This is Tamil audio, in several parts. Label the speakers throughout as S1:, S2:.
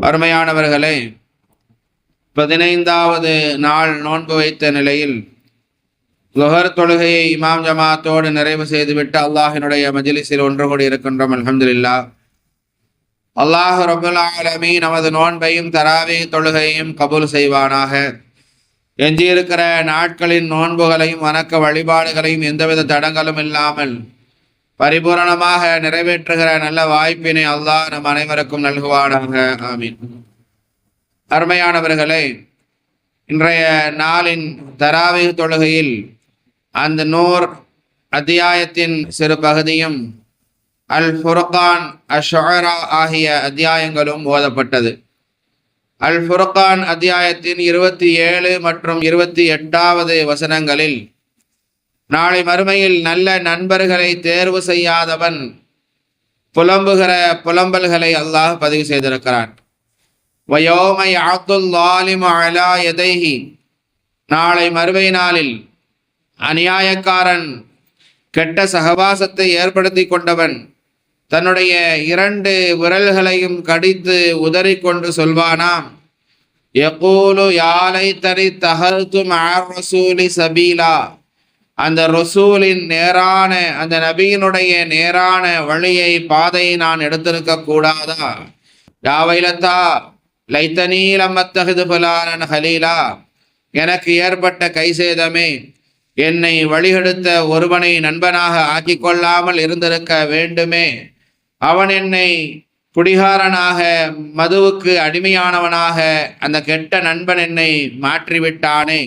S1: அருமையானவர்களே, 15வது நாள் நோன்பு வைத்த நிலையில் லுஹர் தொழுகையை இமாம் ஜமாத்தோடு நிறைவு செய்துவிட்டு அல்லாஹினுடைய மஜ்லிஸில் ஒன்று கூடி இருக்கின்றோம். அல்ஹம்துலில்லாஹ். அல்லாஹ் ரப்புல் ஆலமீன் நமது நோன்பையும் தராவீஹ் தொழுகையும் கபூல் செய்வானாக. எஞ்சியிருக்கிற நாட்களின் நோன்புகளையும் வணக்க வழிபாடுகளையும் எந்தவித தடங்களும் இல்லாமல் பரிபூரணமாக நிறைவேற்றுகிற நல்ல வாய்ப்பினை அல்லாஹ் நம் அனைவருக்கும் நல்குவானாக. ஆமீன். அருமையானவர்களே, இன்றைய நாளின் தராவீஹ் தொழுகையில் அந்த நூர் அத்தியாயத்தின் சிறு பகுதியும் அல் ஃபுர்கான் அஷ்-ஷுஅரா ஆகிய அத்தியாயங்களும் ஓதப்பட்டது. அல் ஃபுர்கான் அத்தியாயத்தின் 27 மற்றும் 28வது வசனங்களில் நாளை மறுமையில் நல்ல நண்பர்களை தேர்வு செய்யாதவன் புலம்புகிற புலம்பல்களை அல்லாஹ் பதிவு செய்திருக்கிறான். வயோம யஅத்துல் ஸாலிமு அலா யதைஹி, நாளை மறுமை நாளில் அநியாயக்காரன், கெட்ட சகவாசத்தை ஏற்படுத்தி கொண்டவன் தன்னுடைய 2 விரல்களையும் கடித்து உதறிக்கொண்டு சொல்வானாம், யகூலு யா லைத்தனி தஹல்து மஅர் ரசூலி சபீலா, அந்த ரசூலின் நேரான, அந்த நபியினுடைய நேரான வழியை, பாதையை நான் எடுத்திருக்க கூடாதா? யா வைலத்தா லைத்தனீ லம் அத்தஹிது ஃபுலானன் ஹலீலா, எனக்கு ஏற்பட்ட கைசேதமே, என்னை வழிகெடுத்த ஒருவனை நண்பனாக ஆக்கிக் கொள்ளாமல் இருந்திருக்க வேண்டுமே. அவன் என்னை குடிகாரனாக, மதுவுக்கு அடிமையானவனாக, அந்த கெட்ட நண்பன் என்னை மாற்றிவிட்டானே.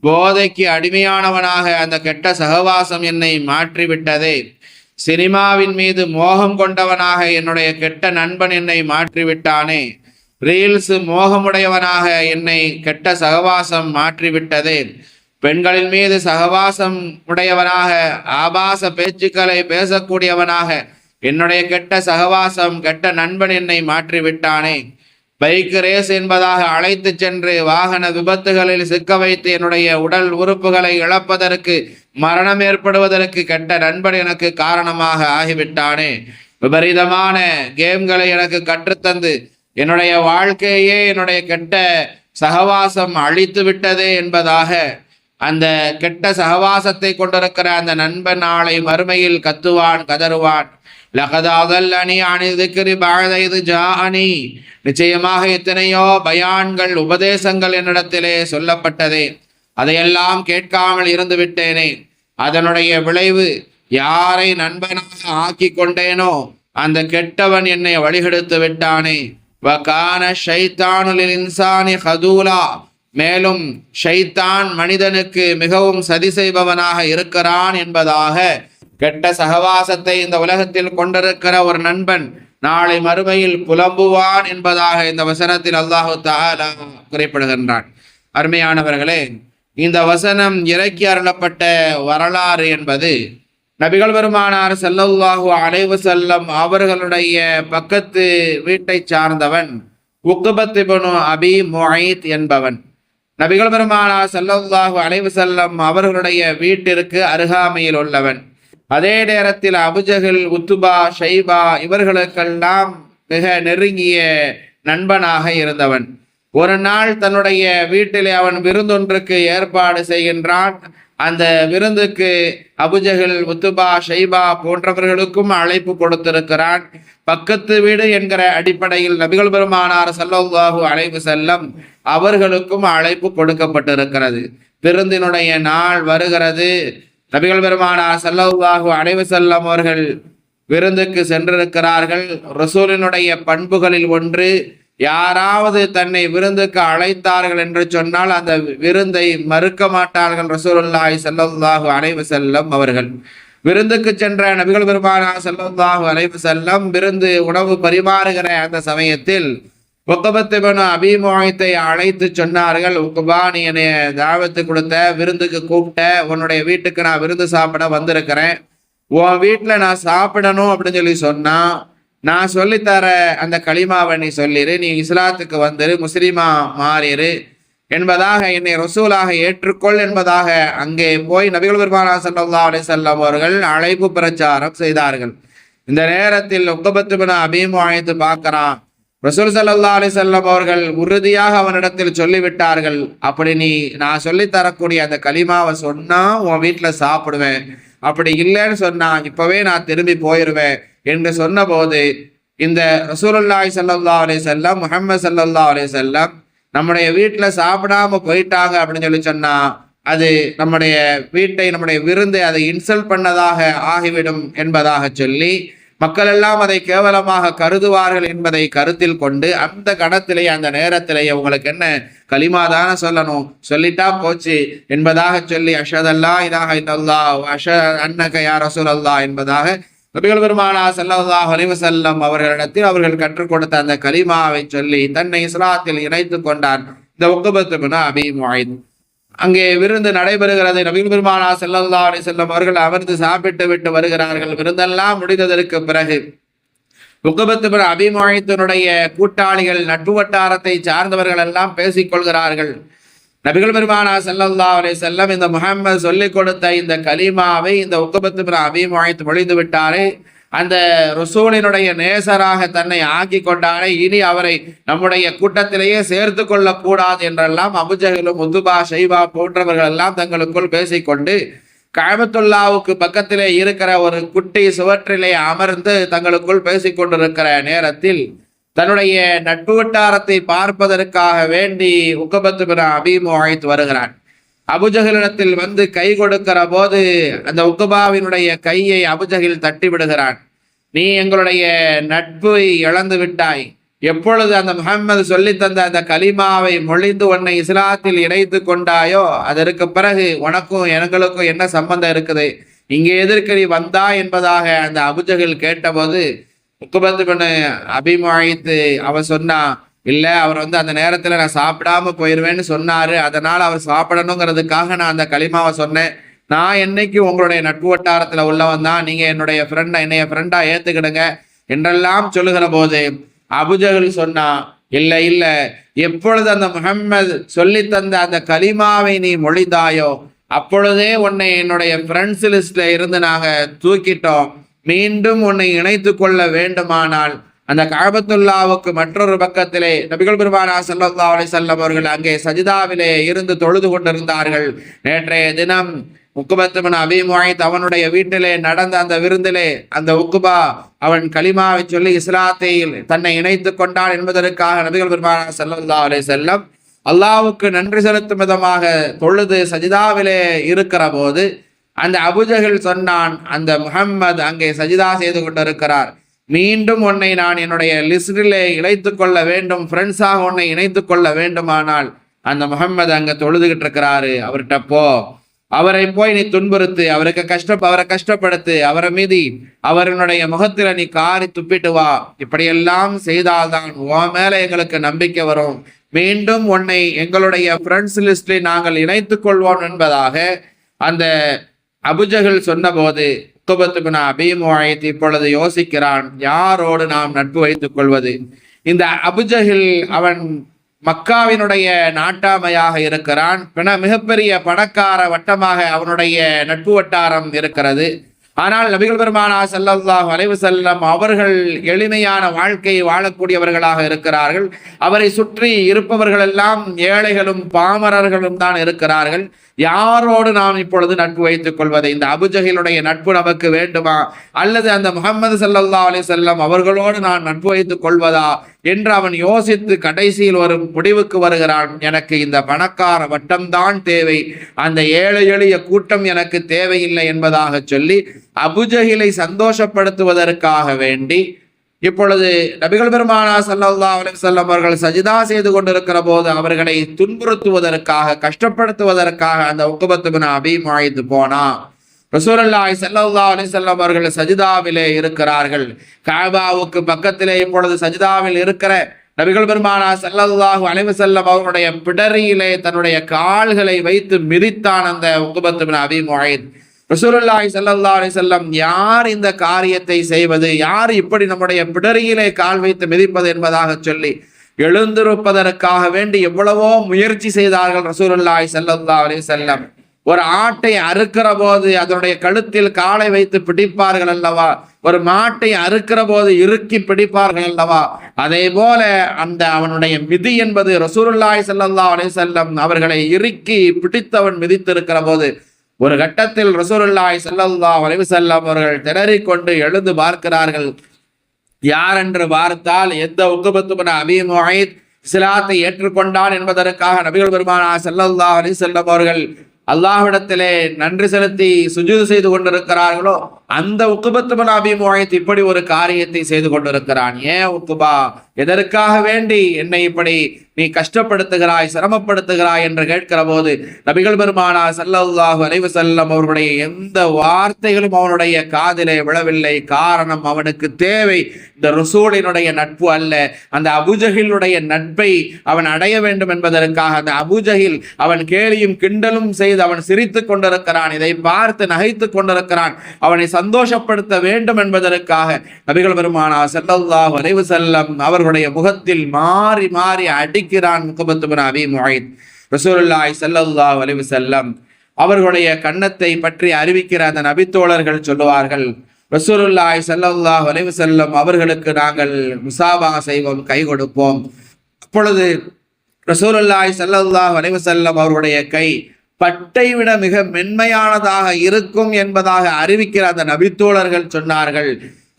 S1: போதைக்கு அடிமையானவனாக அந்த கெட்ட சகவாசம் என்னை மாற்றிவிட்டதே. சினிமாவின் மீது மோகம் கொண்டவனாக என்னுடைய கெட்ட நண்பன் என்னை மாற்றிவிட்டானே. ரீல்ஸ் மோகமுடையவனாக என்னை கெட்ட சகவாசம் மாற்றிவிட்டதே. பெண்களின் மீது சகவாசம் உடையவனாக, ஆபாச பேச்சுக்களை பேசக்கூடியவனாக என்னுடைய கெட்ட சகவாசம், கெட்ட நண்பன் என்னை மாற்றிவிட்டானே. பைக் ரேஸ் என்பதாக அழைத்து சென்று வாகன விபத்துகளில் சிக்க வைத்து என்னுடைய உடல் உறுப்புகளை இழப்பதற்கு, மரணம் ஏற்படுவதற்கு கெட்ட நண்பன் எனக்கு காரணமாக ஆகிவிட்டானே. விபரீதமான கேம்களை எனக்கு கற்றுத்தந்து என்னுடைய வாழ்க்கையே என்னுடைய கெட்ட சகவாசம் அழித்து விட்டதே என்பதாக அந்த கெட்ட சகவாசத்தை கொண்டிருக்கிற அந்த நண்பன் நாளை மறுமையில் கத்துவான், கதறுவான். லகத் அதல்லனி அனி ذிக்ரி பஅத இத் ஜாஅனி, நிச்சயமாக எத்தனையோ பயான்கள், உபதேசங்கள் என்னிடத்திலே சொல்லப்பட்டதே, அதையெல்லாம் கேட்காமல் இருந்து விட்டேனே. அதனுடைய விளைவு, யாரை நண்பனாக ஆக்கி கொண்டேனோ அந்த கெட்டவன் என்னை வழிகெடுத்து விட்டானே. வகான ஷைத்தானு லில் இன்சானி ஹதூலா, மேலும் ஷைத்தான் மனிதனுக்கு மிகவும் சதி செய்பவனாக இருக்கிறான் என்பதாக கெட்ட சகவாசத்தை இந்த உலகத்தில் கொண்டிருக்கிற ஒரு நண்பன் நாளை மறுமையில் புலம்புவான் என்பதாக இந்த வசனத்தில் அல்லாஹு தஆலா குறிப்பிடுகின்றான். அருமையானவர்களே, இந்த வசனம் இறக்கி அருளப்பட்ட வரலாறு என்பது நபிகள் பெருமானார் ஸல்லல்லாஹு அலைஹி வஸல்லம் அவர்களுடைய பக்கத்து வீட்டை சார்ந்தவன் உக்பத் இப்னு அபி முஐத் என்பவன். நபிகள் பெருமானார் ஸல்லல்லாஹு அலைஹி வஸல்லம் அவர்களுடைய வீட்டிற்கு அருகாமையில் உள்ளவன். அதே நேரத்தில் அபுஜஹல், உத்துபா, ஷைபா இவர்களுக்கெல்லாம் மிக நெருங்கிய நண்பனாக இருந்தவன். ஒரு நாள் தன்னுடைய வீட்டிலே அவன் விருந்தொன்றுக்கு ஏற்பாடு செய்கின்றான். அந்த விருந்துக்கு அபுஜஹல், உத்துபா, ஷைபா போன்றவர்களுக்கும் அழைப்பு கொடுத்திருக்கிறான். பக்கத்து வீடு என்கிற அடிப்படையில் நபிகள் பெருமானார் ஸல்லல்லாஹு அலைஹி வஸல்லம் அவர்களுக்கும் அழைப்பு கொடுக்கப்பட்டிருக்கிறது. விருந்தினுடைய நாள் வருகிறது. நபிகள் பெருமானார் ஸல்லல்லாஹு அலைஹி வஸல்லம் அவர்கள் விருந்துக்கு சென்றிருக்கிறார்கள். ரசூலினுடைய பண்புகளில் ஒன்று, யாராவது தன்னை விருந்துக்கு அழைத்தார்கள் என்று சொன்னால் அந்த விருந்தை மறுக்க மாட்டார்கள் ரசூலுல்லாஹி ஸல்லல்லாஹு அலைஹி வஸல்லம் அவர்கள். விருந்துக்கு சென்ற நபிகள் பெருமானார் ஸல்லல்லாஹு அலைஹி வஸல்லம் விருந்து உணவு பரிமாறுகிற அந்த சமயத்தில் உக்பத் இப்னு அபி முஐத்தை அழைத்து சொன்னார்கள், உக்பா, நீ என்னை தாவத்து கொடுத்த, விருந்துக்கு கூப்பிட்ட, உன்னுடைய வீட்டுக்கு நான் விருந்து சாப்பிட வந்திருக்கிறேன். உன் வீட்டில் நான் சாப்பிடணும் அப்படின்னு சொல்லி சொன்னா, நான் சொல்லித்தர அந்த களிமாவை நீ சொல்லிடு, நீ இஸ்லாத்துக்கு வந்துரு, முஸ்லிமா மாறிடு என்பதாக, என்னை ரசூலாக ஏற்றுக்கொள் என்பதாக அங்கே போய் நபிகள் பெருமானார் ஸல்லல்லாஹு அலைஹி வஸல்லம் அவர்கள் அழைப்பு பிரச்சாரம் செய்தார்கள். இந்த நேரத்தில் உக்பத் இப்னு அபி முஐத் பார்க்கிறான், ரசூல் ஸல்லல்லாஹு அலைஹி வஸல்லம் அவர்கள் உறுதியாக அவனிடத்தில் சொல்லிவிட்டார்கள், அப்படி நீ நான் சொல்லித்தரக்கூடிய அந்த கலிமாவை சொன்னா உன் வீட்டில் சாப்பிடுவேன், அப்படி இல்லைன்னு சொன்னா இப்பவே நான் திரும்பி போயிடுவேன் என்று சொன்னபோது இந்த ரசூலுல்லாஹி ஸல்லல்லாஹு அலைஹி வஸல்லம் முஹம்மது ஸல்லல்லாஹு அலைஹி வஸல்லம் நம்முடைய வீட்டில் சாப்பிடாம போயிட்டாங்க அப்படின்னு சொல்லி சொன்னா அது நம்முடைய வீட்டை, நம்முடைய விருந்தை அதை இன்சல்ட் பண்ணதாக ஆகிவிடும் என்பதாக சொல்லி மக்கள் எல்லாம் அதை கேவலமாக கருதுவார்கள் என்பதை கருத்தில் கொண்டு அந்த கணத்திலேயே அந்த நேரத்திலேயே உங்களுக்கு என்ன கலிமா தானே சொல்லணும், சொல்லிட்டா போச்சு என்பதாக சொல்லி அஷ்ஹது அல்லா இலாஹ இல்லல்லாஹ் வ அஷ்ஹது அன்னக யா ரசூலல்லாஹ் என்பதாக நபிகள் பெருமானார் ஸல்லல்லாஹு அலைஹி வஸல்லம் அவர்களிடத்தில் அவர்கள் கற்றுக் கொடுத்த அந்த கலிமாவை சொல்லி தன்னை இஸ்லாத்தில் இணைத்துக் கொண்டார் இந்த உக்பத் இப்னு அபீ முஐத். அங்கே விருந்து நடைபெறுகிறது. நபிகள் பெருமானார் ஸல்லல்லாஹு அலைஹி வஸல்லம் அவர்கள் அமர்ந்து சாப்பிட்டு விட்டு வருகிறார்கள். விருந்தெல்லாம் முடிந்ததற்கு பிறகு உக்பத் இப்னு அபீ முஐத்தினுடைய கூட்டாளிகள், நட்பு வட்டாரத்தை சார்ந்தவர்கள் எல்லாம் பேசிக்கொள்கிறார்கள். நபிகள் பெருமானார் ஸல்லல்லாஹு அலைஹி வஸல்லம் இந்த முஹம்மது சொல்லிக் கொடுத்த இந்த கலிமாவை இந்த உக்பத் இப்னு அபீ முஐத் மொழிந்து விட்டாரே, அந்த ரசூலினுடைய நேசராக தன்னை ஆக்கி கொண்டாரே, இனி அவரை நம்முடைய கூட்டத்திலேயே சேர்த்து கொள்ளக்கூடாது என்றெல்லாம் அபுஜஹலும் உத்பா ஷைபா போன்றவர்கள் எல்லாம் தங்களுக்குள் பேசிக்கொண்டு கஅபத்துல்லாவுக்கு பக்கத்திலே இருக்கிற ஒரு குட்டி சுவற்றிலே அமர்ந்து தங்களுக்குள் பேசிக்கொண்டிருக்கிற நேரத்தில் தன்னுடைய நட்பு வட்டாரத்தை பார்ப்பதற்காக வேண்டி உக்பத் இப்னு அபீ முஐத் வருகிறான். அபுஜஹலிடத்தில் வந்து கை கொடுக்கிற போது அந்த உக்பாவினுடைய கையை அபுஜஹில் தட்டி விடுகிறான். நீ எங்களுடைய நட்பை இழந்து விட்டாய், எப்பொழுது அந்த முஹம்மது சொல்லி தந்த அந்த கலிமாவை மொழிந்து உன்னை இஸ்லாத்தில் இணைத்து கொண்டாயோ அதற்கு பிறகு உனக்கும் எங்களுக்கும் என்ன சம்பந்தம் இருக்குது, இங்கே எதற்கு நீ வந்தா என்பதாக அந்த அபுஜஹில் கேட்டபோது உக்பத் இப்னு அபீ முஐத் அவன் சொன்னா, இல்லை அவர் வந்து அந்த நேரத்தில் நான் சாப்பிடாம போயிடுவேன்னு சொன்னார், அதனால் அவர் சாப்பிடணுங்கிறதுக்காக நான் அந்த கலிமாவை சொன்னேன். நான் என்னைக்கு உங்களுடைய நட்பு வட்டாரத்தில் உள்ளவன் தான், நீங்கள் என்னைய ஃப்ரெண்டாக ஏற்றுக்கிடுங்க என்றெல்லாம் சொல்லுகிற போது அபுஜஹல் சொன்னா, இல்லை இல்லை, எப்பொழுது அந்த முஹம்மது சொல்லி தந்த அந்த கலிமாவை நீ மொழிந்தாயோ அப்பொழுதே உன்னை என்னுடைய ஃப்ரெண்ட்ஸ் லிஸ்ட்ல இருந்து நாங்கள் தூக்கிட்டோம், மீண்டும் உன்னை இணைத்து கொள்ள வேண்டுமானால் அந்த கஅபத்துல்லாவுக்கு மற்றொரு பக்கத்திலே நபிகள் பெருமானார் ஸல்லல்லாஹு அலைஹி வஸல்லம் அவர்கள் அங்கே சஜிதாவிலே இருந்து தொழுது கொண்டிருந்தார்கள். நேற்றைய தினம் உக்பத் இப்னு அபீ முஐத் அவனுடைய வீட்டிலே நடந்த அந்த விருந்திலே அந்த உக்பா அவன் கலிமாவை சொல்லி இஸ்லாத்தில் தன்னை இணைத்து கொண்டான் என்பதற்காக நபிகள் பெருமானார் ஸல்லல்லாஹு அலைஹி வஸல்லம் அல்லாஹ்வுக்கு நன்றி செலுத்தும் விதமாக தொழுது சஜிதாவிலே இருக்கிற போது அந்த அபுஜஹல் சொன்னான், அந்த முஹம்மது அங்கே சஜிதா செய்து கொண்டிருக்கிறார், மீண்டும் உன்னை நான் என்னுடைய லிஸ்டிலே இணைத்து கொள்ள வேண்டும், ஃப்ரெண்ட்ஸாக உன்னை இணைத்து கொள்ள வேண்டுமானால் அந்த முஹம்மது அங்கே தொழுதுகிட்டு இருக்கிறாரு, அவர்கிட்ட போ, அவரை போய் நீ துன்புறுத்து, அவரை கஷ்டப்படுத்து, அவரை மீதி அவருடைய முகத்தில் நீ காரி துப்பிட்டு வா, இப்படியெல்லாம் செய்தால்தான் உன் மேல எங்களுக்கு நம்பிக்கை வரும், மீண்டும் உன்னை எங்களுடைய ஃப்ரெண்ட்ஸ் லிஸ்டில் நாங்கள் இணைத்து கொள்வோம் என்பதாக அந்த அபுஜஹல் சொன்னபோது உக்பத் இப்னு அபீ முஐத் இப்பொழுது யோசிக்கிறான், யாரோடு நாம் நட்பு வைத்துக் கொள்வது. இந்த அபுஜஹில் அவன் மக்காவினுடைய நாட்டாமையாக இருக்கிறான், மிகப்பெரிய பணக்கார வட்டமாக அவனுடைய நட்பு வட்டாரம் இருக்கிறது. ஆனால் நபிகள் பெருமானார் ஸல்லல்லாஹு அலைஹி வஸல்லம் அவர்கள் எளிமையான வாழ்க்கையை வாழக்கூடியவர்களாக இருக்கிறார்கள். அவரை சுற்றி இருப்பவர்கள் எல்லாம் ஏழைகளும் பாமரர்களும் தான் இருக்கிறார்கள். யாரோடு நாம் இப்பொழுது நட்பு வைத்துக் கொள்வது? இந்த அபுஜஹிலுடைய நட்பு நமக்கு வேண்டுமா, அல்லது அந்த முஹம்மது ஸல்லல்லாஹு அலைஹி வஸல்லம் அவர்களோடு நான் நட்பு வைத்துக் கொள்வதா என்று அவன் யோசித்து கடைசியில் ஒரு முடிவுக்கு வருகிறான். எனக்கு இந்த பணக்கார வட்டம்தான் தேவை, அந்த ஏழை எளிய கூட்டம் எனக்கு தேவையில்லை என்பதாக சொல்லி அபுஜஹிலை சந்தோஷப்படுத்துவதற்காக வேண்டி இப்பொழுது நபிகள் பெருமானார் ஸல்லல்லாஹு அலைஹி வஸல்லம் அவர்கள் சஜிதா செய்து கொண்டிருக்கிற போது அவர்களை துன்புறுத்துவதற்காக, கஷ்டப்படுத்துவதற்காக அந்த உக்பத் இப்னு அபீ முஐத் போனா. ரசூலுல்லாஹி ஸல்லல்லாஹு அலைஹி வஸல்லம் அவர்கள் சஜிதாவிலே இருக்கிறார்கள். கஅபாவுக்கு பக்கத்திலே இப்பொழுது சஜிதாவில் இருக்கிற நபிகள் பெருமானார் ஸல்லல்லாஹு அலைஹி வஸல்லம் அவர்களுடைய பிடரியிலே தன்னுடைய கால்களை வைத்து மிதித்தான் அந்த உக்பத் இப்னு அபீ முஐத். ரசூலுல்லாஹி ஸல்லல்லாஹு அலைஹி வஸல்லம், யார் இந்த காரியத்தை செய்வது, யார் இப்படி நம்முடைய பிடரியிலே கால் வைத்து மிதிப்பது என்பதாக சொல்லி எழுந்திருப்பதற்காக வேண்டி எவ்வளவோ முயற்சி செய்தார்கள் ரசூலுல்லாஹி ஸல்லல்லாஹு அலைஹி வஸல்லம். ஒரு ஆட்டை அறுக்கிற போது அதனுடைய கழுத்தில் காலை வைத்து பிடிப்பார்கள் அல்லவா, ஒரு மாட்டை அறுக்கிற போது இறுக்கி பிடிப்பார்கள் அல்லவா, அதே போல அந்த அவனுடைய மிதி என்பது ரசூலுல்லாஹி ஸல்லல்லாஹு அலைஹி வஸல்லம் அவர்களை இறுக்கி பிடித்தவன் மிதித்திருக்கிற போது ஒரு கட்டத்தில் ரசூலுல்லாஹி ஸல்லல்லாஹு அலைஹி வஸல்லம் அவர்கள் திணறிக்கொண்டு எழுந்து பார்க்கிறார்கள். யார் என்று பார்த்தால் எந்த உக்பத்து பின் அபீ முஐத் இஸ்லாத்தை ஏற்றுக்கொண்டான் என்பதற்காக நபிகள் பெருமானார் ஸல்லல்லாஹு அலைஹி வஸல்லம் அவர்கள் அல்லாஹ்விடத்திலே நன்றி செலுத்தி சுஜூது செய்து கொண்டிருக்கிறார்களோ அந்த உக்பத்து பின் அபீ முஐத் இப்படி ஒரு காரியத்தை செய்து கொண்டிருக்கிறான். ஏன் உக்பா, எதற்காக வேண்டி என்னை இப்படி நீ கஷ்டப்படுத்துகிறாய், சிரமப்படுத்துகிறாய் என்று கேட்கிற போது நபிகள் பெருமானார் ஸல்லல்லாஹு அலைஹி வஸல்லம் அவர்களுடைய எந்த வார்த்தைகளும் அவனுடைய காதிலே விழவில்லை. காரணம், அவனுக்கு தேவை இந்த ரசூலினுடைய நட்பு அல்ல, அந்த அபூஜஹிலுடைய நட்பை அவன் அடைய வேண்டும் என்பதற்காக அந்த அபூஜஹில் அவன் கேலியும் கிண்டலும் செய்து அவன் சிரித்துக் கொண்டிருக்கிறான். இதை பார்த்து நகைத்துக் கொண்டிருக்கிறான். அவனை சந்தோஷப்படுத்த வேண்டும் என்பதற்காக நபிகள் பெருமானார் ஸல்லல்லாஹு அலைஹி வஸல்லம் அவர்களுடைய முகத்தில் மாறி மாறி அடிக்கிறான் உக்பத்து பின் அபீ முஐத். ரசூலுல்லாஹி ஸல்லல்லாஹு அலைஹி வஸல்லம் அவர்களுடைய கன்னத்தை பற்றி அறிவிக்கிற அந்த நபித்தோழர்கள் சொல்லுவார்கள், ரசூலுல்லாஹி ஸல்லல்லாஹு அலைஹி வஸல்லம் அவர்களுக்கு நாங்கள் முசாபா செய்வோம், கை கொடுப்போம். அப்பொழுது ரசூலுல்லாஹி ஸல்லல்லாஹு அலைஹி வஸல்லம் அவருடைய கை பட்டை விட மிக மென்மையானதாக இருக்கும் என்பதாக அறிவிக்கிற அந்த நபித்தோழர்கள் சொன்னார்கள்,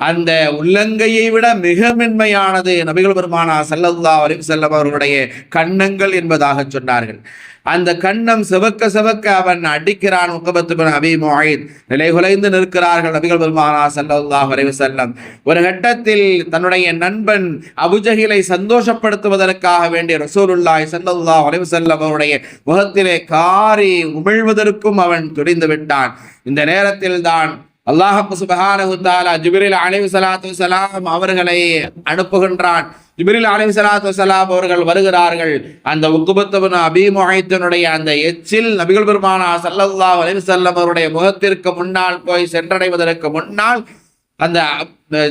S1: அந்த உள்ளங்கையை விட மிக மென்மையானது நபிகள் பெருமானார் ஸல்லல்லாஹு அலைஹி வஸல்லம் அவர்களுடைய கன்னங்கள் என்பதாக சொன்னார்கள். அந்த கன்னம் சிவக்க சிவக்க அவன் அடிக்கிறான் உக்பத்து பின் அபீ முஐத். நிலைகுலைந்து நிற்கிறார்கள் நபிகள் பெருமானார் ஸல்லல்லாஹு அலைஹி வஸல்லம். ஒரு கட்டத்தில் தன்னுடைய நண்பன் அபூஜஹிலை சந்தோஷப்படுத்துவதற்காக வேண்டிய ரசூலுல்லாஹி ஸல்லல்லாஹு அலைஹி வஸல்லம் அவருடைய முகத்திலே காரி உமிழ்வதற்கும் அவன் துணிந்து விட்டான். இந்த நேரத்தில் தான் அல்லாஹ் சுப்ஹானஹு வ தஆலா ஜிப்ரீல் அலைஹிஸ்ஸலாத்து வஸ்ஸலாம் அவர்களை அனுப்புகின்றான். ஜிப்ரீல் அலைஹிஸ்ஸலாத்து வஸ்ஸலாம் அவர்கள் வருகிறார்கள். அந்த உக்பத்து பின் அபீ முஐத்தினுடைய அந்த எச்சில் நபிகள் பெருமானார் ஸல்லல்லாஹு அலைஹி வஸல்லம் அவருடைய முகத்திற்கு முன்னால் போய் சென்றடைவதற்கு முன்னால் அந்த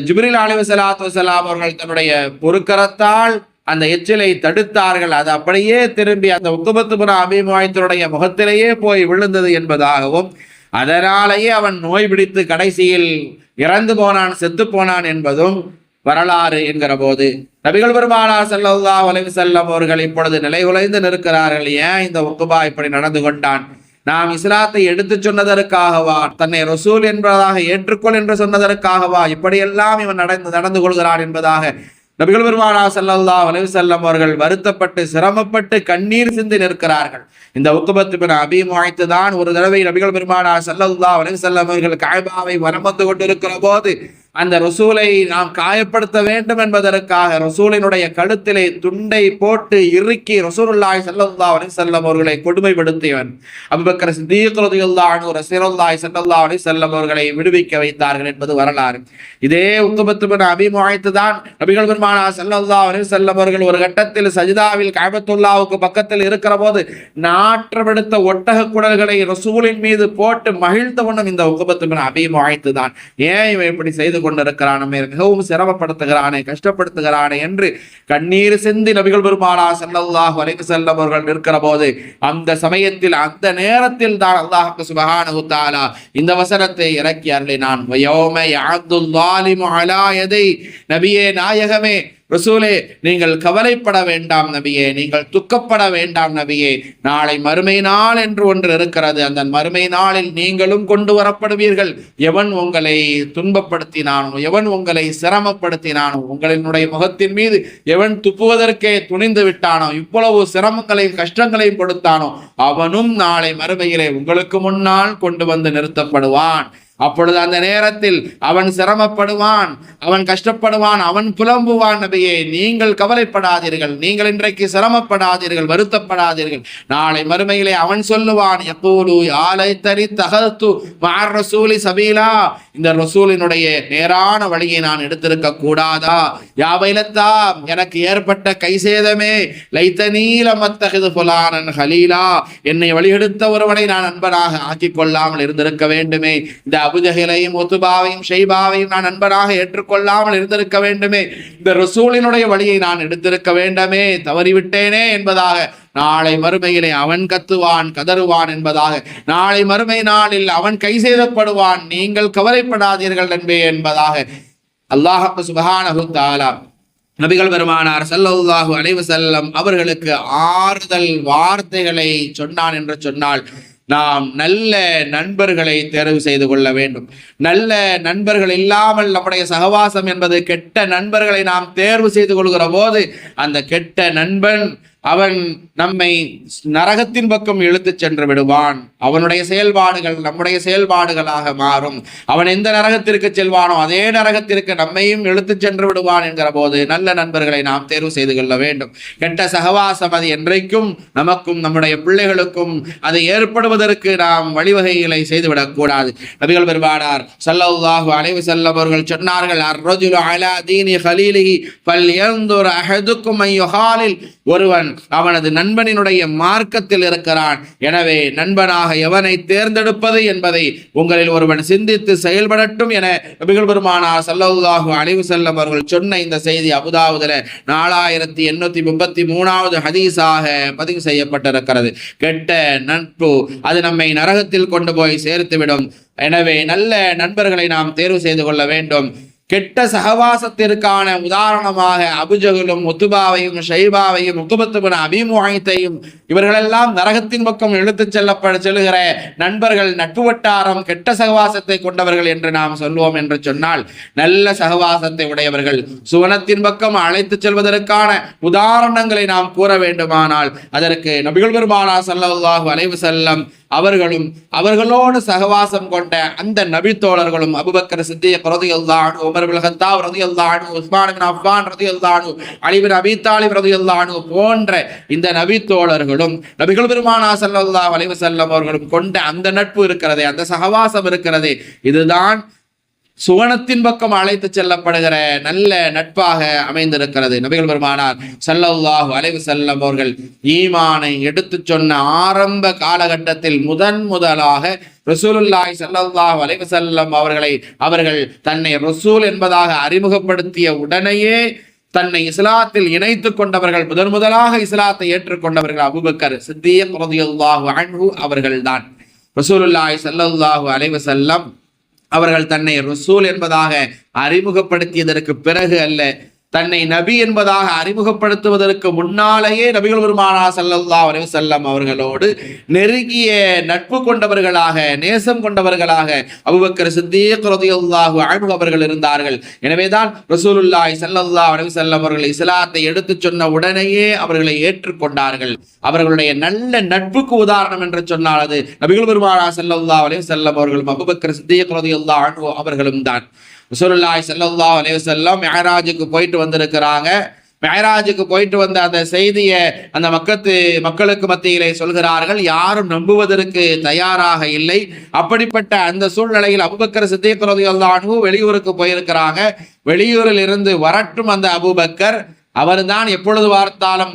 S1: ஜிப்ரீல் அலைஹிஸ்ஸலாத்து வஸ்ஸலாம் அவர்கள் தன்னுடைய பொறுக்கரத்தால் அந்த எச்சிலை தடுத்தார்கள். அது அப்படியே திரும்பி அந்த உக்பத்து பின் அபீ முஐத்தினுடைய முகத்திலேயே போய் விழுந்தது என்பதாகவும் அதனாலேயே அவன் நோய் பிடித்து கடைசியில் இறந்து போனான், செத்து போனான் என்பதும் வரலாறு என்கிற போது நபிகள் பெருமானார் ஸல்லல்லாஹு அலைஹி வஸல்லம் அவர்கள் இப்பொழுது நிலைகுலைந்து நிற்கிறார்கள். ஏன் இந்த உக்பா இப்படி நடந்து கொண்டான்? நாம் இஸ்லாத்தை எடுத்து சொன்னதற்காகவா, தன்னை ரசூல் என்பதாக ஏற்றுக்கொள் என்று சொன்னதற்காகவா இப்படியெல்லாம் இவன் நடந்து கொள்கிறான் என்பதாக நபிகள் பெருமானார் ஸல்லல்லாஹு அலைஹி வஸல்லம் அவர்கள் வருத்தப்பட்டு சிரமப்பட்டு கண்ணீர் சிந்தி நிற்கிறார்கள். இந்த உக்பத்து பின் அபீ முஐத் தான் ஒரு தடவை நபிகள் பெருமானார் ஸல்லல்லாஹு அலைஹி வஸல்லம் அவர்கள் கஅபாவை வலம் வந்து கொண்டிருக்கிற போது அந்த ரசூலை நாம் காயப்படுத்த வேண்டும் என்பதற்காக ரசூலினுடைய கழுத்திலே துண்டை போட்டு இறுக்கி ரசூலுல்லாஹி ஸல்லல்லாஹு அலைஹி வஸல்லம் அவர்களை கொடுமைப்படுத்தியவன் அபூபக்கர் சித்தீக் ரலியல்லாஹு அன்ஹு ரசூலுல்லாஹி ஸல்லல்லாஹு அலைஹி வஸல்லம் அவர்களை விடுவிக்க வைத்தார்கள் என்பது வரலாறு. இதே உக்பத்து பின் அபீ முஐத் தான் நபிகள் பெருமானார் ஸல்லல்லாஹு அலைஹி வஸல்லம் அவர்கள் ஒரு கட்டத்தில் சஜிதாவில் கஅபத்துல்லாஹ்வுக்கு பக்கத்தில் இருக்கிற போது நாற்றமெடுத்த ஒட்டக குடல்களை ரசூலின் மீது போட்டு மகிழ்ந்தவனும் இந்த உக்பத்து பின் அபீ முஐத் தான். ஏன் இவன் இப்படி செய்து கொண்டிருக்கிறான், மிகவும் சிரமப்படுத்துகிறானே, கஷ்டப்படுத்துகிறானே என்று கண்ணீர் சிந்தி நபிகள் பெருமானார் ஸல்லல்லாஹு அலைஹி வஸல்லம் அவர்கள் இருக்கிற போது அந்த சமயத்தில் அந்த நேரத்தில் தான் அல்லாஹ் சுப்ஹானஹு வ தஆலா இந்த வசனத்தை இறக்கி அருளினான். வயௌம யஅதுல் ஸாலிமு அலா யதை, நபியே நாயகமே ரசூலே நீங்கள் கவலைப்பட வேண்டாம் நபியே, நீங்கள் துக்கப்பட வேண்டாம் நபியே. நாளை மறுமை நாள் என்று ஒன்று இருக்கிறது. அந்த மறுமை நாளில் நீங்களும் கொண்டு வரப்படுவீர்கள். எவன் உங்களை துன்பப்படுத்தினானோ, எவன் உங்களை சிரமப்படுத்தினானோ, உங்களினுடைய முகத்தின் மீது எவன் துப்புவதற்கே துணிந்து விட்டானோ, இவ்வளவு சிரமங்களையும் கஷ்டங்களையும் கொடுத்தானோ அவனும் நாளை மறுமையிலே உங்களுக்கு முன்னால் கொண்டு வந்து நிறுத்தப்படுவான். அப்பொழுது அந்த நேரத்தில் அவன் சிரமப்படுவான், அவன் கஷ்டப்படுவான், அவன் புலம்புவான். நபியே நீங்கள் கவலைப்படாதீர்கள், நீங்கள் இன்றைக்கு சிரமப்படாதீர்கள், வருத்தப்படாதீர்கள். நாளை மறுமையிலே அவன் சொல்லுவான், யகூலு யா லைத்தனி தகல்து மஅர் ரசூலி சபீலா, இந்த ரசூலினுடைய நேரான வழியை நான் எடுத்திருக்க கூடாதா? யா வைலத்தா, எனக்கு ஏற்பட்ட கைசேதமே, லைத்தனீ லம் அத்தகிது ஃபுலானன் ஹலீலா, என்னை வழிகெடுத்த ஒருவனை நான் நண்பனாக ஆக்கிக் கொள்ளாமல் இருந்திருக்க வேண்டுமே. இந்த அபூஜஹலையும் உத்பாவையும் ஷைபாவையும் நான் நண்பனாக ஏற்றுக்கொள்ளாமல் இருந்திருக்க வேண்டுமே, இந்த ரசூலினுடைய வழியை நான் எடுத்திருக்க வேண்டுமே, தவறிவிட்டேனே என்பதாக நாளை மறுமையிலே அவன் கத்துவான் கதறுவான் என்பதாக, நாளை மறுமை நாளில் அவன் கை செய்தப்படுவான், நீங்கள் கவலைப்படாதீர்கள் நண்பே என்பதாக அல்லாஹ் சுப்ஹானஹு தஆலா நபிகள் பெருமானார் ஸல்லல்லாஹு அலைஹி வஸல்லம் அவர்களுக்கு ஆறுதல் வார்த்தைகளை சொன்னான் என்று சொன்னால், நாம் நல்ல நண்பர்களை தேர்வு செய்து கொள்ள வேண்டும். நல்ல நண்பர்கள் இல்லாமல் நம்முடைய சகவாசம் என்பது கெட்ட நண்பர்களை நாம் தேர்வு செய்து கொள்கிற போது அந்த கெட்ட நண்பன் அவன் நம்மை நரகத்தின் பக்கம் இழுத்துச் சென்று விடுவான். அவனுடைய செயல்பாடுகள் நம்முடைய செயல்பாடுகளாக மாறும். அவன் எந்த நரகத்திற்கு செல்வானோ அதே நரகத்திற்கு நம்மையும் இழுத்துச் சென்று விடுவான் என்கிற போது நல்ல நண்பர்களை நாம் தேர்வு செய்து கொள்ள வேண்டும். கெட்ட சகவாசம் அது என்றைக்கும் நமக்கும் நம்முடைய பிள்ளைகளுக்கும் அது ஏற்படுவதற்கு நாம் வழிவகைகளை செய்துவிடக்கூடாது. நபிகள் பெருமானார் ஸல்லல்லாஹு அலைஹி வஸல்லம் அவர்கள் சொன்னார்கள், அர்-ரஜுலு அலா தீனி கலீலிஹி ஃபல்யன்துர் அஹதுக்கும் அய்யுஹாலில், ஒருவன் அவனது நண்பனினுடைய மார்க்கத்தில் இருக்கிறான். எனவே நண்பனாக எவனை தேர்ந்தெடுப்பது என்பதை உங்களில் ஒருவன் சிந்தித்து செயல்படட்டும் என நபிகள் பெருமானார் ஸல்லல்லாஹு அலைஹி வஸல்லம் அவர்கள் சொன்ன இந்த செய்தி அபூதாவுதுல 4833வது ஹதீஸாக பதிவு செய்யப்பட்டிருக்கிறது. கெட்ட நட்பு அது நம்மை நரகத்தில் கொண்டு போய் சேர்த்துவிடும். எனவே நல்ல நண்பர்களை நாம் தேர்வு செய்து கொள்ள வேண்டும். கெட்ட சகவாசத்திற்கான உதாரணமாக அபூஜஹலும் உத்பாவையும் ஷைபாவையும் உத்பத் இப்னு அபீ முஐத்தையும் இவர்களெல்லாம் நரகத்தின் பக்கம் இழுத்துச் செல்லுகிற நண்பர்கள், நட்பு வட்டாரம் கெட்ட சகவாசத்தை கொண்டவர்கள் என்று நாம் சொல்வோம் என்று சொன்னால், நல்ல சகவாசத்தை உடையவர்கள் சுவனத்தின் பக்கம் அழைத்துச் செல்வதற்கான உதாரணங்களை நாம் கூற வேண்டுமானால் அதற்கு நபிகள் பெருமானார் ஸல்லல்லாஹு அலைஹி வஸல்லம் அவர்களும் அவர்களோடு சகவாசம் கொண்ட அந்த நபி தோழர்களும் அபூபக்கர் சித்திக் ரலியல்லாஹு அன்ஹு, உமர் இப்னு கத்தாப் ரலியல்லாஹு அன்ஹு, உஸ்மான் இப்னு அஃபான் ரலியல்லாஹு அன்ஹு, அலி இப்னு அபீ தாலிப் ரலியல்லாஹு அன்ஹு போன்ற இந்த நபி தோழர்களும் நபிகள் பெருமானார் ஸல்லல்லாஹு அலைஹி வஸல்லம் அவர்களும் கொண்ட அந்த நட்பு இருக்கிறதே, அந்த சகவாசம் இருக்கிறதே, இதுதான் சுவனத்தின் பக்கம் அழைத்து செல்லப்படுகிற நல்ல நட்பாக அமைந்திருக்கிறது. நபிகள் பெருமானார் ஸல்லல்லாஹு அலைஹி வஸல்லம் அவர்கள் ஈமானை எடுத்து சொன்ன ஆரம்ப காலகட்டத்தில் முதலாக ரசூலுல்லாஹி ஸல்லல்லாஹு அலைஹி வஸல்லம் அவர்கள் தன்னை ரசூல் என்பதாக அறிமுகப்படுத்திய உடனேயே தன்னை இஸ்லாத்தில் இணைத்துக் கொண்டவர்கள், முதலாக இஸ்லாத்தை ஏற்றுக்கொண்டவர்கள் அபூபக்கர் சித்தீக் ரலியல்லாஹு அன்ஹு அவர்கள்தான். ரசூலுல்லாஹி ஸல்லல்லாஹு அலைஹி வஸல்லம் அவர்கள் தன்னை ரசூல் என்பதாக அறிமுகப்படுத்தியதற்கு பிறகு அல்ல, தன்னை நபி என்பதாக அறிமுகப்படுத்துவதற்கு முன்னாலேயே நபிகள் பெருமானார் ஸல்லல்லாஹு அலைஹி வஸல்லம் அவர்களோடு நெருங்கிய நட்பு கொண்டவர்களாக, நேசம் கொண்டவர்களாக அபூபக்கர் சித்தீக் ரலியல்லாஹு அன்ஹு அவர்கள் இருந்தார்கள். எனவேதான் ரசூலுல்லாஹி ஸல்லல்லாஹு அலைஹி வஸல்லம் அவர்கள் இஸ்லாத்தை எடுத்துச் சொன்ன உடனேயே அவர்களை ஏற்றுக்கொண்டார்கள். அவர்களுடைய நல்ல நட்புக்கு உதாரணம் என்று சொன்னால் அது நபிகள் பெருமானார் ஸல்லல்லாஹு அலைஹி வஸல்லம் அவர்களும் அபூபக்கர் சித்தீக் ரலியல்லாஹு அன்ஹு அவர்களும் தான். ரசூலுல்லாஹி ஸல்லல்லாஹு அலைஹி வஸல்லம் மிஅராஜுக்கு போயிட்டு வந்திருக்கிறாங்க. மிஅராஜுக்கு போயிட்டு வந்த அந்த செய்தியை அந்த மக்களுக்கு மத்தியிலே சொல்கிறார்கள். யாரும் நம்புவதற்கு தயாராக இல்லை. அப்படிப்பட்ட அந்த சூழ்நிலையில் அபூபக்கர் சித்தீக் ரலியல்லாஹு அன்ஹு வெளியூருக்கு போயிருக்கிறாங்க. வெளியூரில் இருந்து வரட்டும் அந்த அபூபக்கர், அவர்தான் எப்பொழுது பார்த்தாலும்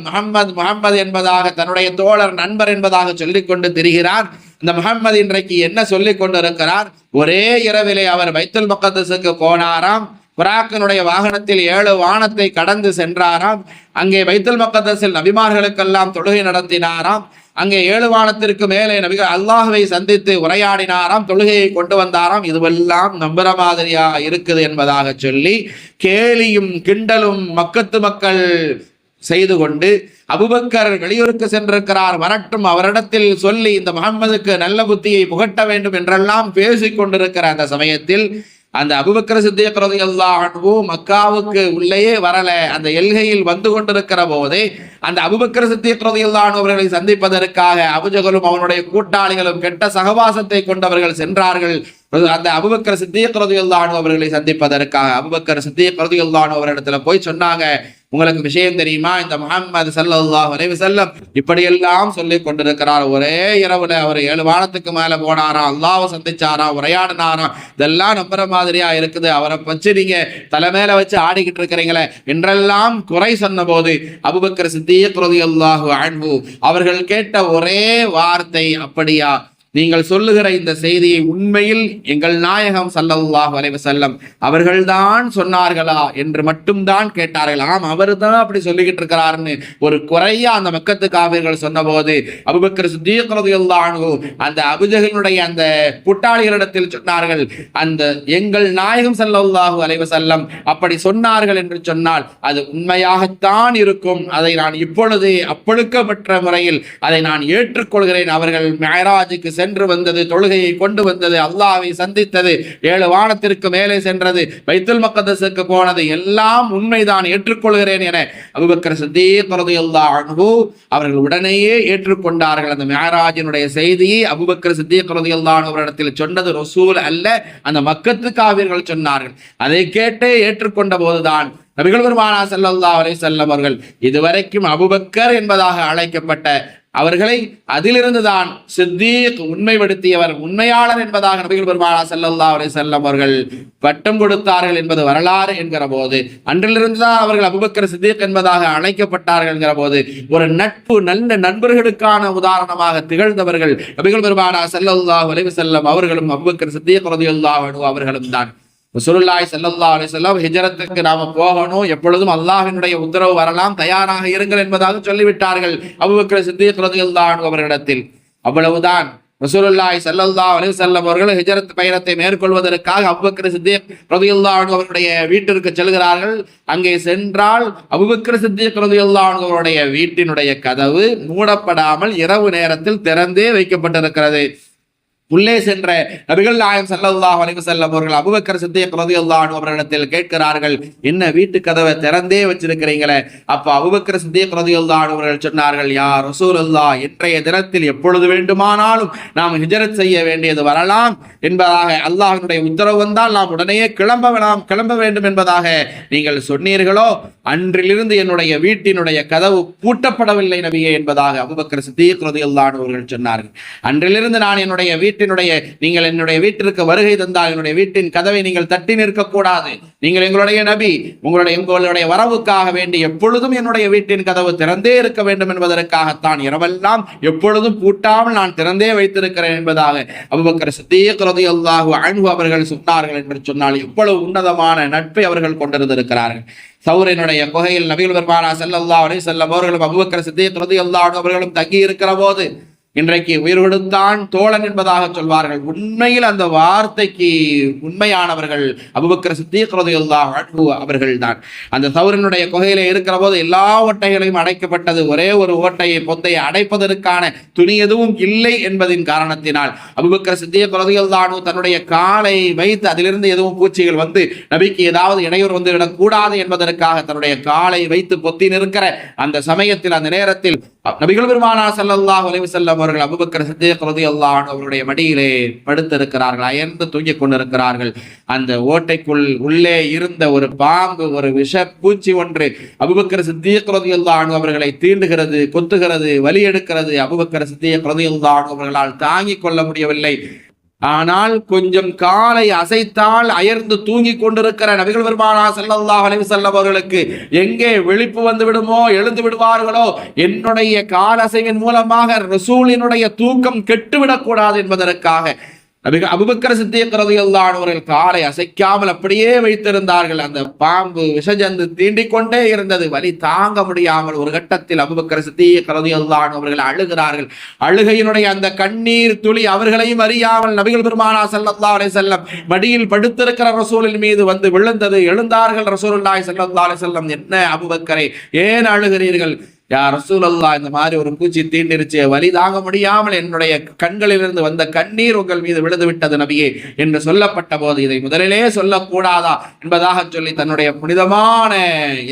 S1: முஹம்மது என்பதாக தன்னுடைய தோழர் நண்பர் என்பதாக சொல்லிக்கொண்டு திரிகிறார். இந்த முஹம்மது இன்றைக்கு என்ன சொல்லிக் கொண்டிருக்கிறார்? ஒரே இரவிலே அவர் பைத்துல் முகத்தஸுக்கு போனாராம். புராக்கனுடைய வாகனத்தில் 7 வானத்தை கடந்து சென்றாராம். அங்கே பைத்துல் முகத்தஸில் நபிமார்களுக்கெல்லாம் தொழுகை நடத்தினாராம். அங்கே 7 வானத்திற்கு மேலே நபிகள் அல்லாஹ்வை சந்தித்து உரையாடினாராம், தொழுகையை கொண்டு வந்தாராம். இதுவெல்லாம் நம்புற மாதிரியா இருக்குது என்பதாக சொல்லி கேலியும் கிண்டலும் மக்கத்து மக்கள் செய்து கொண்டு, அபூபக்கர் வெளியூருக்கு சென்றிருக்கிறார், வரட்டும், அவரிடத்தில் சொல்லி இந்த முஹம்மதுக்கு நல்ல புத்தியை புகட்ட வேண்டும் என்றெல்லாம் பேசிக் கொண்டிருக்கிற அந்த சமயத்தில் அந்த அபூபக்கர் சித்தீக் ரலியல்லாஹு அன்ஹு மக்காவுக்கு உள்ளேயே வரல. அந்த எல்கையில் வந்து கொண்டிருக்கிற போதே அந்த அபூபக்கர் சித்தீக் ரலியல்லாஹு அன்ஹு அவர்களை சந்திப்பதற்காக அபூஜஹலும் அவனுடைய கூட்டாளிகளும் கெட்ட சகவாசத்தை கொண்டவர்கள் சென்றார்கள். அந்த அபூபக்கர் சித்தீக் ரலியல்லாஹு அன்ஹு அவர்களை சந்திப்பதற்காக அபூபக்கர் சித்தீக் ரலியல்லாஹு அன்ஹு அவரிடத்துல போய் சொன்னாங்க, உங்களுக்கு விஷயம் தெரியுமா? இந்த முஹம்மது ஸல்லல்லாஹு அலைஹி வஸல்லம் இப்படியெல்லாம் சொல்லிக் கொண்டிருக்கிறார். ஒரே இரவுல அவர் 7 வானத்துக்கு மேல போனாராம், அல்லாஹ்வை சந்திச்சாராம், உரையாடினாராம். இதெல்லாம் நம்புற மாதிரியா இருக்குது. அவரை வச்சு நீங்க தலைமையில வச்சு ஆடிக்கிட்டு இருக்கிறீங்களே என்றெல்லாம் குறை சொன்ன போது அபூபக்கர் சித்தீக் ரலியல்லாஹு அன்ஹு அவர்கள் கேட்ட ஒரே வார்த்தை, அப்படியா, நீங்கள் சொல்லுகிற இந்த செய்தியை உண்மையில் எங்கள் நாயகம் ஸல்லல்லாஹு அலைஹி வஸல்லம் அவர்கள்தான் சொன்னார்களா என்று மட்டும்தான் கேட்டார்கள். ஆம், அவர் தான் அப்படி சொல்லிக்கிட்டு இருக்கிறாருன்னு ஒரு குறையா அந்த மக்கத்து காபிர்கள் சொன்னபோது அபூபக்கர் சித்தீக் ரலியல்லாஹு அன்ஹு அந்த அபூஜஹலுடைய அந்த கூட்டாளிகளிடத்தில் சொன்னார்கள், அந்த எங்கள் நாயகம் ஸல்லல்லாஹு அலைஹி வஸல்லம் அப்படி சொன்னார்கள் என்று சொன்னால் அது உண்மையாகத்தான் இருக்கும். அதை நான் இப்பொழுது அப்பழுக்கமற்ற முறையில் அதை நான் ஏற்றுக்கொள்கிறேன். அவர்கள் மிஅராஜுக்கு சென்று வந்தது, தொழுகையை கொண்டு வந்தது, அல்லாஹ்வை சந்தித்தது, 7 வானத்திற்கு மேலே சென்றது, பைத்துல் மக்தஸுக்கு போனது, எல்லாம் உண்மைதான், ஏற்றுக்கொள்கிறேன் என அபூபக்கர் சித்தீக் ரலியல்லாஹு அன்ஹு அவர்கள் உடனேயே ஏற்றுக்கொண்டார்கள். அந்த மிஅராஜினுடைய செய்தியை அபூபக்கர் சித்தீக் ரலியல்லாஹு அன்ஹு அவரிடத்தில் சொன்னது ரசூல் அல்ல, அந்த மக்கத்து காவிர்கள் சொன்னார்கள். அதை கேட்டே ஏற்றுக்கொண்ட போதுதான் நபிகள் பெருமானார் ஸல்லல்லாஹு அலைஹி வஸல்லம் அவர்கள் இதுவரைக்கும் அபூபக்கர் என்பதாக அழைக்கப்பட்ட அவர்களை அதிலிருந்து தான் சித்தீக் உண்மைப்படுத்தியவர், உண்மையாளர் என்பதாக நபிகள் பெருமானார் ஸல்லல்லாஹு அலைஹி வஸல்லம் அவர்கள் பட்டம் கொடுத்தார்கள் என்பது வரலாறு என்கிற போது, அன்றிலிருந்து தான் அவர்கள் அபூபக்கர் சித்தீக் என்பதாக அழைக்கப்பட்டார்கள் என்கிற போது, ஒரு நட்பு நல்ல நண்பர்களுக்கான உதாரணமாக திகழ்ந்தவர்கள் நபிகள் பெருமானார் ஸல்லல்லாஹு அலைஹி வஸல்லம் அவர்களும் அபூபக்கர் சித்தீக் ரலியல்லாஹு அன்ஹு அவர்களும் தான். ரசூலுல்லாஹி ஸல்லல்லாஹு அலைஹி வஸல்லம் ஹிஜ்ரத்துக்கு நாம போகணும், எப்பொழுதும் அல்லாஹ்வினுடைய உத்தரவு வரலாம், தயாராக இருங்கள் என்பதாக சொல்லிவிட்டார்கள் அபூபக்கர் சித்தீக் ரலியல்லாஹு அன்ஹு அவர்களிடத்தில். அவ்வளவுதான். ரசூலுல்லாஹி ஸல்லல்லாஹு அலைஹி வஸல்லம் அவர்கள் ஹிஜ்ரத் பயணத்தை மேற்கொள்வதற்காக அபூபக்கர் சித்தீக் ரலியல்லாஹு அன்ஹு அவருடைய வீட்டிற்கு செல்கிறார்கள். அங்கே சென்றால் அபூபக்கர் சித்தீக் ரலியல்லாஹு அன்ஹு அவருடைய வீட்டினுடைய கதவு மூடப்படாமல் இரவு நேரத்தில் திறந்தே வைக்கப்பட்டிருக்கிறது. உள்ளே சென்ற நபிகள் நாயகம் ஸல்லல்லாஹு அலைஹி வஸல்லம் அவர்கள் அபூபக்கர் சித்தீக் ரலியல்லாஹு அன்ஹு அவர்களிடத்தில் கேட்கிறார்கள், என்ன வீட்டு கதவை திறந்தே வச்சிருக்கிறீங்களே? அப்ப அபூபக்கர் சித்தீக் ரலியல்லாஹு அன்ஹு அவர்கள் சொன்னார்கள், யா ரசூலல்லாஹ், இன்றைய தினத்தில் எப்பொழுது வேண்டுமானாலும் நாம் ஹிஜ்ரத் செய்ய வேண்டியது வரலாம் என்பதாக, அல்லாஹ்வினுடைய உத்தரவு வந்தால் நாம் உடனே கிளம்ப வேண்டும் என்பதாக நீங்கள் சொன்னீர்களோ, அன்றிலிருந்து என்னுடைய வீட்டினுடைய கதவு பூட்டப்படவில்லை நபியே என்பதாக அபூபக்கர் சித்தீக் ரலியல்லாஹு அன்ஹு அவர்கள் சொன்னார்கள். அன்றிலிருந்து நான் நீங்கள் என்னுடைய வீட்டிற்கு வருகை தந்தால் என்னுடைய வீட்டின் கதவை நீங்கள் தட்டி நிற்கக்கூடாது. நீங்கள் எங்களுடைய நபி, உங்களுடைய வரவுக்காக வேண்டி எப்பொழுதும் என்னுடைய வீட்டின் கதவு திறந்தே இருக்க வேண்டும் என்பதற்காகத்தான் இரவெல்லாம் எப்பொழுதும் பூட்டாமல் நான் திறந்தே வைத்திருக்கிறேன் என்பதாக அபூபக்கர் சித்தீக் ரலியல்லாஹு அன்ஹு அவர்கள் சொன்னார்கள் என்று சொன்னால் எவ்வளவு உன்னதமான நட்பை அவர்கள் கொண்டிருந்திருக்கிறார்கள். சௌரினுடைய குகையில் நபிகள் பெருமானார் ஸல்லல்லாஹு அலைஹி வஸல்லம் அவர்களும் அபூபக்கர் சித்தீக் ரலியல்லாஹு அன்ஹு அவர்களும் தங்கி இருக்கிற போது, இன்றைக்கு உயிர் கொடுத்தான் தோழன் என்பதாக சொல்வார்கள். உண்மையில் அந்த வார்த்தைக்கு உண்மையானவர்கள் அபூபக்கர் சித்தீக் ரலியல்லாஹு அன்ஹு அவர்கள் தான். அந்த சௌரினுடைய குகையிலே இருக்கிற போது எல்லா ஓட்டைகளையும் அடைக்கப்பட்டது. ஒரே ஒரு ஓட்டையை பொந்தையை அடைப்பதற்கான துணி எதுவும் இல்லை என்பதின் காரணத்தினால் அபூபக்கர் சித்தீக் ரலியல்லாஹு அன்ஹு தன்னுடைய காலை வைத்து அதிலிருந்து எதுவும் பூச்சிகள் வந்து நபிக்கு ஏதாவது இடையூறு வந்து விடக்கூடாது என்பதற்காக தன்னுடைய காலை வைத்து பொத்தி நிற்கிற அந்த சமயத்தில், அந்த நேரத்தில் நபிகள் பெருமானார் ஸல்லல்லாஹு அலைஹி வஸல்லம் அவர்கள் அபூபக்கர் சித்தீக் ரலியல்லாஹு அன்ஹு அவருடைய மடியிலே படுத்திருக்கிறார்கள், அயர்ந்து தூங்கிக் கொண்டிருக்கிறார்கள். அந்த ஓட்டைக்குள் உள்ளே இருந்த ஒரு பாம்பு, ஒரு விஷ பூச்சி ஒன்று அபூபக்கர் சித்தீக் ரலியல்லாஹு அன்ஹு அவர்களை தீண்டுகிறது, கொத்துகிறது, வலி எடுக்கிறது. அபூபக்கர் சித்தீக் ரலியல்லாஹு அன்ஹு அவர்களால் தாங்கிக் கொள்ள முடியவில்லை. ஆனால் கொஞ்சம் காலை அசைத்தால் அயர்ந்து தூங்கி கொண்டிருக்கிற நபிகள் பெருமானார் ஸல்லல்லாஹு அலைஹி வஸல்லம் அவர்களுக்கு எங்கே விழிப்பு வந்து விடுமோ, எழுந்து விடுவார்களோ, என்னுடைய கால் அசைவின் மூலமாக ரசூலினுடைய தூக்கம் கெட்டுவிடக்கூடாது என்பதற்காக அபூபக்கர் சித்தீக் ரலியல்லாஹு அன்ஹு அவர்கள் காலை அசைக்காமல் அப்படியே வைத்திருந்தார்கள். அந்த பாம்பு விஷஜந்து தீண்டிக் கொண்டே இருந்தது. வலி தாங்க முடியாமல் ஒரு கட்டத்தில் அபூபக்கர் சித்தீக் ரலியல்லாஹு அன்ஹு அவர்கள் அழுகிறார்கள். அழுகையினுடைய அந்த கண்ணீர் துளி அவர்களையும் அறியாமல் நபிகள் பெருமானார் ஸல்லல்லாஹு அலைஹி வஸல்லம் மடியில் படுத்திருக்கிற ரசூலின் மீது வந்து விழுந்தது. எழுந்தார்கள் ரசூலுல்லாஹி ஸல்லல்லாஹு அலைஹி வஸல்லம், என்ன அபூபக்கரை, ஏன் அழுகிறீர்கள்? யா ரசூலல்லாஹ், இந்த மாதிரி ஒரு பூச்சி தீண்டிருச்சு, வலி தாங்க முடியாமல் என்னுடைய கண்களிலிருந்து வந்த கண்ணீர் உங்கள் மீது விழுந்து விட்டது நபியே என்று சொல்லப்பட்ட போது, இதை முதலிலே சொல்லக்கூடாதா என்பதாக சொல்லி தன்னுடைய புனிதமான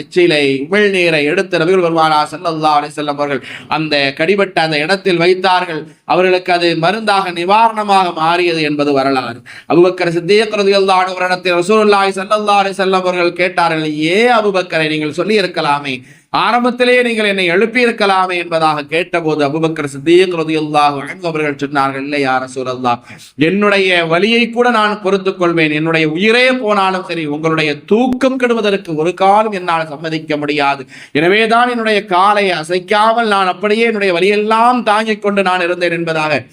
S1: எச்சிலை உமிழ்நீரை எடுத்து நபிகள் பெருமானார் ஸல்லல்லாஹு அலைஹி வஸல்லம் அவர்கள் அந்த கடிபட்ட அந்த இடத்தில் வைத்தார்கள். அவர்களுக்கு அது மருந்தாக நிவாரணமாக மாறியது என்பது வரலாறு. அபூபக்கர் சித்தீக் ரலியல்லாஹு அன்ஹு அவரிடத்தில் ரசூலுல்லாஹி ஸல்லல்லாஹு அலைஹி வஸல்லம் அவர்கள் கேட்டார்கள், அபூபக்கரை நீங்கள் சொல்லி இருக்கலாமே, ஆரம்பத்திலேயே நீங்கள் என்னை எழுப்பி இருக்கலாமே என்பதாக கேட்டபோது அபூபக்கர் சித்தீக் ரலியல்லாஹு அன்ஹு அவர்கள் சொன்னார்கள், இல்லை யா ரசூலல்லாஹ், என்னுடைய வலியை கூட நான் பொறுத்துக் கொள்வேன், என்னுடைய உயிரே போனாலும் சரி, உங்களுடைய தூக்கம் கெடுவதற்கு ஒரு காலம் என்னால் சம்மதிக்க முடியாது. எனவேதான் என்னுடைய காலை அசைக்காமல் நான் அப்படியே என்னுடைய வலியெல்லாம் தாங்கிக் கொண்டு நான் இருந்தேன் என்பதாக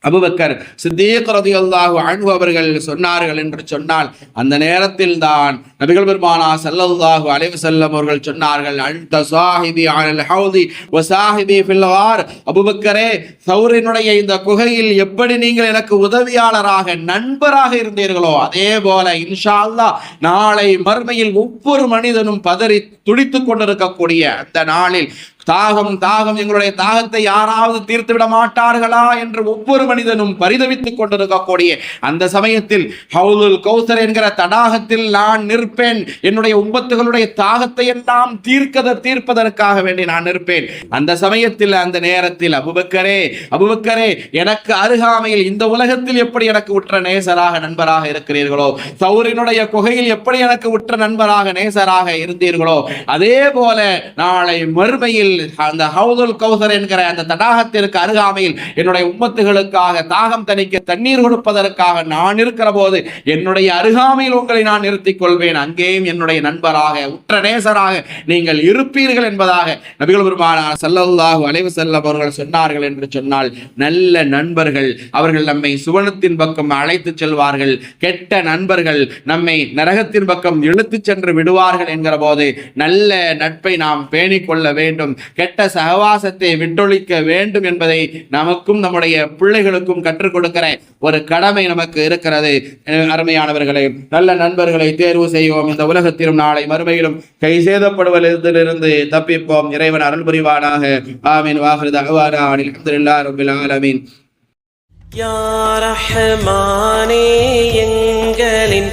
S1: அபூபக்கர் சித்தீக் ரலியல்லாஹு அன்ஹு அவர்கள் சொன்னார்கள் என்று சொன்னால், அந்த நேரத்தில் தான் நபிகள் பெருமானா ஸல்லல்லாஹு அலைஹி வஸல்லம் அவர்கள் சொன்னார்கள், அன்த ஸாஹிபி அலல் ஹௌதி வ ஸாஹிபி ஃபில் கார். அபூபக்கரே, சௌரினுடைய இந்த குகையில் எப்படி நீங்கள் எனக்கு உதவியாளராக நண்பராக இருந்தீர்களோ அதே போல இன்ஷா அல்லாஹ் நாளை மறுமையில் ஒவ்வொரு மனிதனும் பதறி துடித்துக் கொண்டிருக்கக்கூடிய அந்த நாளில் தாகம் எங்களுடைய தாகத்தை யாராவது தீர்த்து விட மாட்டார்களா என்று ஒவ்வொரு மனிதனும் பரிதவித்துக் கொண்டிருக்கக்கூடிய அந்த சமயத்தில் ஹவுலுல் கௌசர் என்கிற தடாகத்தில் நான் நிற்பேன். என்னுடைய உம்மத்துகளுடைய தாகத்தை எல்லாம் தீர்ப்பதற்காக வேண்டி நான் நிற்பேன். அந்த சமயத்தில் அந்த நேரத்தில் அபூபக்கரே, எனக்கு அருகாமையில் இந்த உலகத்தில் எப்படி எனக்கு உற்ற நேசராக நண்பராக இருக்கிறீர்களோ, சௌரினுடைய குகையில் எப்படி எனக்கு உற்ற நண்பராக நேசராக இருந்தீர்களோ, அதே போல நாளை மறுமையில் அந்த ஹவுதுல் கௌசர் என்கிற அந்த தடாகத்திற்கு அருகாமையில் என்னுடைய உம்மத்துகளுக்காக தாகம் தணிக்க தண்ணீர் கொடுப்பதற்காக நான் இருக்கிற போது என்னுடைய அருகாமையில் உங்களை நான் நிறுத்திக் கொள்வேன். அங்கேயும் என்னுடைய நண்பராக உற்ற நேசராக நீங்கள் இருப்பீர்கள் என்பதாக நபிகள் பெருமானார் ஸல்லல்லாஹு அலைஹி வஸல்லம் அவர்கள் சொன்னார்கள் என்று சொன்னால், நல்ல நண்பர்கள் அவர்கள் நம்மை சுவனத்தின் பக்கம் அழைத்து செல்வார்கள், கெட்ட நண்பர்கள் நம்மை நரகத்தின் பக்கம் இழுத்துச் சென்று விடுவார்கள் என்கிற போது நல்ல நட்பை நாம் பேணிக் கொள்ள வேண்டும், கெட்ட சகவாசத்தை விட்டொழிக்க வேண்டும் என்பதை நமக்கும் நம்முடைய பிள்ளைகளுக்கும் கற்றுக் கொடுக்கிற ஒரு கடமை நமக்கு இருக்கிறது. அருமையானவர்களை, நல்ல நண்பர்களை தேர்வு செய்வோம். இந்த உலகத்திலும் நாளை மறுமையிலும் கை சேதப்படுவதிலிருந்து தப்பிப்போம். இறைவன் அருள் புரிவானாக. ஆமீன். வாஹிரு தஅவானா அல்ஹம்துலில்லாஹி ரப்பில் ஆலமீன்.
S2: யா ரஹ்மானே, எங்களின்